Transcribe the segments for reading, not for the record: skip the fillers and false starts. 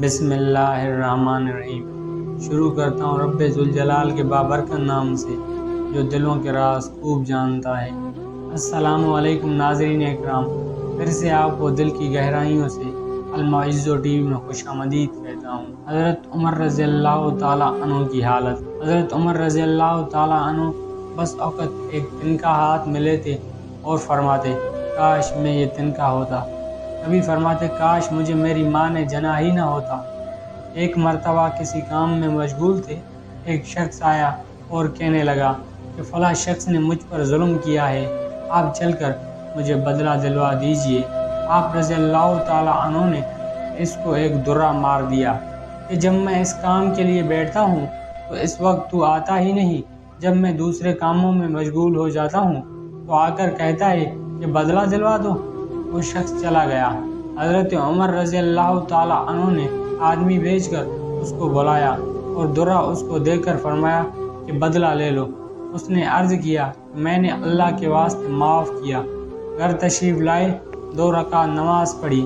بسم اللہ الرحمن الرحیم۔ شروع کرتا ہوں رب ذوالجلال کے بابرکت نام سے جو دلوں کے راز خوب جانتا ہے۔ السلام علیکم ناظرین اکرام، پھر سے آپ کو دل کی گہرائیوں سے المعزو ٹی وی میں خوش آمدید کہتا ہوں۔ حضرت عمر رضی اللہ تعالیٰ عنہ کی حالت۔ حضرت عمر رضی اللہ تعالیٰ عنہ بس اوقات ایک تنکا ہاتھ میں لیتے اور فرماتے کاش میں یہ تنکا ہوتا، کبھی فرماتے کاش مجھے میری ماں نے جنا ہی نہ ہوتا۔ ایک مرتبہ کسی کام میں مشغول تھے، ایک شخص آیا اور کہنے لگا کہ فلاں شخص نے مجھ پر ظلم کیا ہے، آپ چل کر مجھے بدلہ دلوا دیجئے۔ آپ رضی اللہ تعالیٰ عنہ نے اس کو ایک درہ مار دیا کہ جب میں اس کام کے لیے بیٹھتا ہوں تو اس وقت تو آتا ہی نہیں، جب میں دوسرے کاموں میں مشغول ہو جاتا ہوں تو آ کر کہتا ہے کہ بدلہ دلوا دو۔ وہ شخص چلا گیا۔ حضرت عمر رضی اللہ تعالیٰ عنہ نے آدمی بھیج کر اس کو بلایا اور درہ اس کو دے کر فرمایا کہ بدلہ لے لو۔ اس نے عرض کیا میں نے اللہ کے واسطے معاف کیا۔ گھر تشریف لائے، 2 رکعت نماز پڑھی،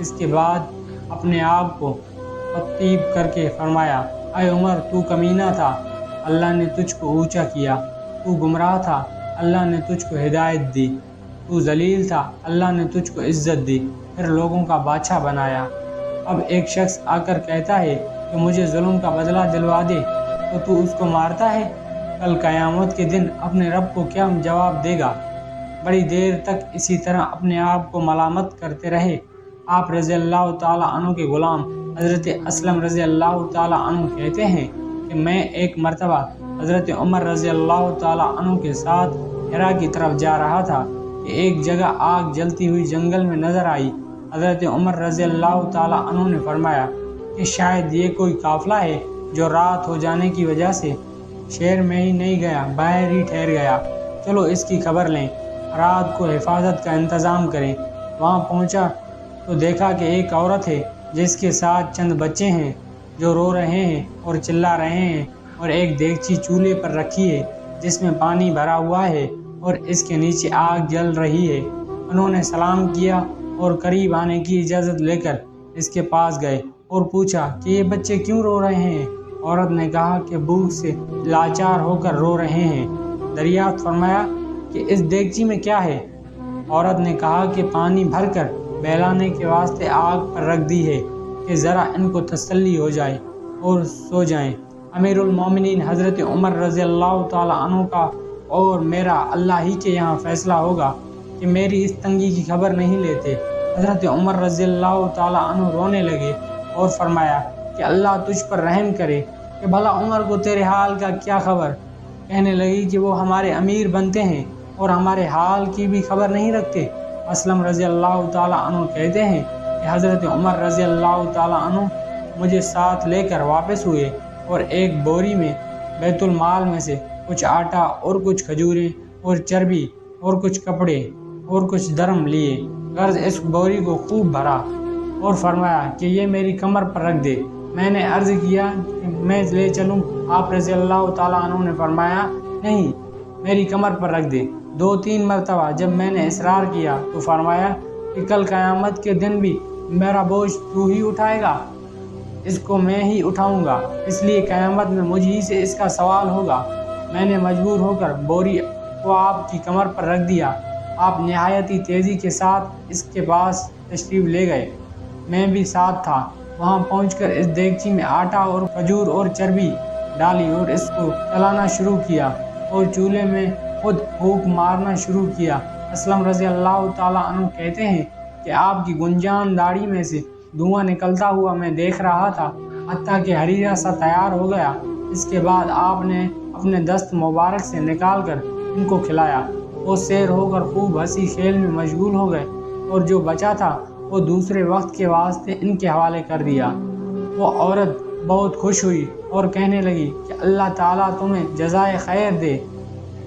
اس کے بعد اپنے آپ کو تطیب کر کے فرمایا اے عمر تو کمینہ تھا، اللہ نے تجھ کو اونچا کیا، تو گمراہ تھا، اللہ نے تجھ کو ہدایت دی، تو ذلیل تھا، اللہ نے تجھ کو عزت دی، پھر لوگوں کا بادشاہ بنایا۔ اب ایک شخص آ کر کہتا ہے کہ مجھے ظلم کا بدلہ دلوا دے تو اس کو مارتا ہے، کل قیامت کے دن اپنے رب کو کیا جواب دے گا؟ بڑی دیر تک اسی طرح اپنے آپ کو ملامت کرتے رہے۔ آپ رضی اللہ تعالیٰ عنہ کے غلام حضرت اسلم رضی اللہ تعالیٰ عنہ کہتے ہیں کہ میں ایک مرتبہ حضرت عمر رضی اللہ تعالیٰ عنہ کے ساتھ ہرا کی طرف جا رہا تھا کہ ایک جگہ آگ جلتی ہوئی جنگل میں نظر آئی۔ حضرت عمر رضی اللہ تعالیٰ عنہ نے فرمایا کہ شاید یہ کوئی قافلہ ہے جو رات ہو جانے کی وجہ سے شہر میں ہی نہیں گیا، باہر ہی ٹھہر گیا، چلو اس کی خبر لیں، رات کو حفاظت کا انتظام کریں۔ وہاں پہنچا تو دیکھا کہ ایک عورت ہے جس کے ساتھ چند بچے ہیں جو رو رہے ہیں اور چلا رہے ہیں، اور ایک دیگچی چولہے پر رکھی ہے جس میں پانی بھرا ہوا ہے اور اس کے نیچے آگ جل رہی ہے۔ انہوں نے سلام کیا اور قریب آنے کی اجازت لے کر اس کے پاس گئے اور پوچھا کہ یہ بچے کیوں رو رہے ہیں؟ عورت نے کہا کہ بھوک سے لاچار ہو کر رو رہے ہیں۔ دریافت فرمایا کہ اس دیگچی میں کیا ہے؟ عورت نے کہا کہ پانی بھر کر بہلانے کے واسطے آگ پر رکھ دی ہے کہ ذرا ان کو تسلی ہو جائے اور سو جائیں۔ امیر المومنین حضرت عمر رضی اللہ تعالیٰ عنہ کا اور میرا اللہ ہی کے یہاں فیصلہ ہوگا کہ میری اس تنگی کی خبر نہیں لیتے۔ حضرت عمر رضی اللہ تعالیٰ عنہ رونے لگے اور فرمایا کہ اللہ تجھ پر رحم کرے کہ بھلا عمر کو تیرے حال کا کیا خبر؟ کہنے لگی کہ وہ ہمارے امیر بنتے ہیں اور ہمارے حال کی بھی خبر نہیں رکھتے۔ اسلم رضی اللہ تعالیٰ عنہ کہتے ہیں کہ حضرت عمر رضی اللہ تعالیٰ عنہ مجھے ساتھ لے کر واپس ہوئے اور ایک بوری میں بیت المال میں سے کچھ آٹا اور کچھ کھجوریں اور چربی اور کچھ کپڑے اور کچھ درم لیے، غرض اس بوری کو خوب بھرا اور فرمایا کہ یہ میری کمر پر رکھ دے۔ میں نے عرض کیا کہ میں لے چلوں؟ آپ رضی اللہ تعالیٰ عنہ نے فرمایا نہیں، میری کمر پر رکھ دے۔ 2-3 مرتبہ جب میں نے اصرار کیا تو فرمایا کہ کل قیامت کے دن بھی میرا بوجھ تو ہی اٹھائے گا، اس کو میں ہی اٹھاؤں گا، اس لیے قیامت میں مجھ ہی سے اس کا سوال ہوگا۔ میں نے مجبور ہو کر بوری کو آپ کی کمر پر رکھ دیا۔ آپ نہایت ہی تیزی کے ساتھ اس کے پاس تشریف لے گئے، میں بھی ساتھ تھا۔ وہاں پہنچ کر اس دیگچی میں آٹا اور کھجور اور چربی ڈالی اور اس کو چلانا شروع کیا اور چولہے میں خود پھونک مارنا شروع کیا۔ اسلم رضی اللہ تعالیٰ عنہ کہتے ہیں کہ آپ کی گنجان داڑھی میں سے دھواں نکلتا ہوا میں دیکھ رہا تھا، حتیٰ کہ حریرہ سا تیار ہو گیا۔ اس کے بعد آپ نے اپنے دست مبارک سے نکال کر ان کو کھلایا۔ وہ سیر ہو کر خوب ہنسی کھیل میں مشغول ہو گئے اور جو بچا تھا وہ دوسرے وقت کے واسطے ان کے حوالے کر دیا۔ وہ عورت بہت خوش ہوئی اور کہنے لگی کہ اللہ تعالیٰ تمہیں جزائے خیر دے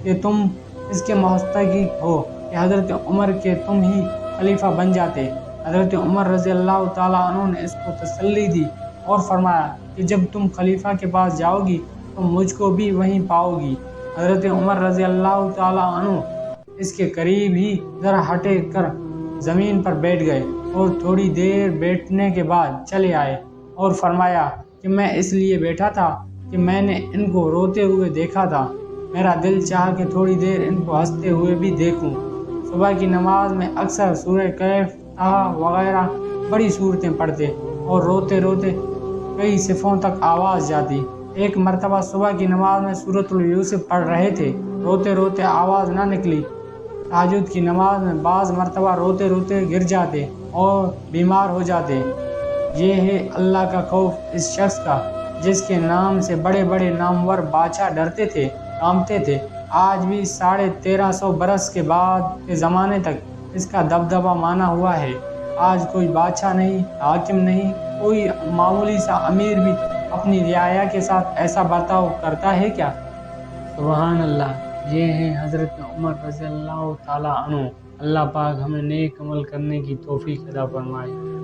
کہ تم اس کے مستحق ہو کہ حضرت عمر کے تم ہی خلیفہ بن جاتے۔ حضرت عمر رضی اللہ تعالیٰ عنہ نے اس کو تسلی دی اور فرمایا کہ جب تم خلیفہ کے پاس جاؤ گی تو مجھ کو بھی وہیں پاؤ گی۔ حضرت عمر رضی اللہ تعالیٰ عنہ اس کے قریب ہی ذرا ہٹے کر زمین پر بیٹھ گئے اور تھوڑی دیر بیٹھنے کے بعد چلے آئے۔ اور فرمایا کہ میں اس لیے بیٹھا تھا کہ میں نے ان کو روتے ہوئے دیکھا تھا، میرا دل چاہا کہ تھوڑی دیر ان کو ہنستے ہوئے بھی دیکھوں۔ صبح کی نماز میں اکثر سورہ کہف، طٰہٰ وغیرہ بڑی صورتیں پڑھتے اور روتے روتے کئی صفوں تک آواز جاتی۔ ایک مرتبہ صبح کی نماز میں سورۃ یوسف پڑھ رہے تھے، روتے روتے آواز نہ نکلی۔ تہجد کی نماز میں بعض مرتبہ روتے روتے گر جاتے اور بیمار ہو جاتے۔ یہ ہے اللہ کا خوف اس شخص کا جس کے نام سے بڑے بڑے نامور بادشاہ ڈرتے تھے، کانپتے تھے۔ آج بھی 1350 برس کے بعد کے زمانے تک اس کا دبدبہ مانا ہوا ہے۔ آج کوئی بادشاہ نہیں، حاکم نہیں، کوئی معمولی سا امیر بھی اپنی رعایا کے ساتھ ایسا برتاؤ کرتا ہے کیا؟ سبحان اللہ۔ یہ ہے حضرت عمر رضی اللہ تعالیٰ عنہ۔ اللہ پاک ہمیں نیک عمل کرنے کی توفیق عطا فرمائے۔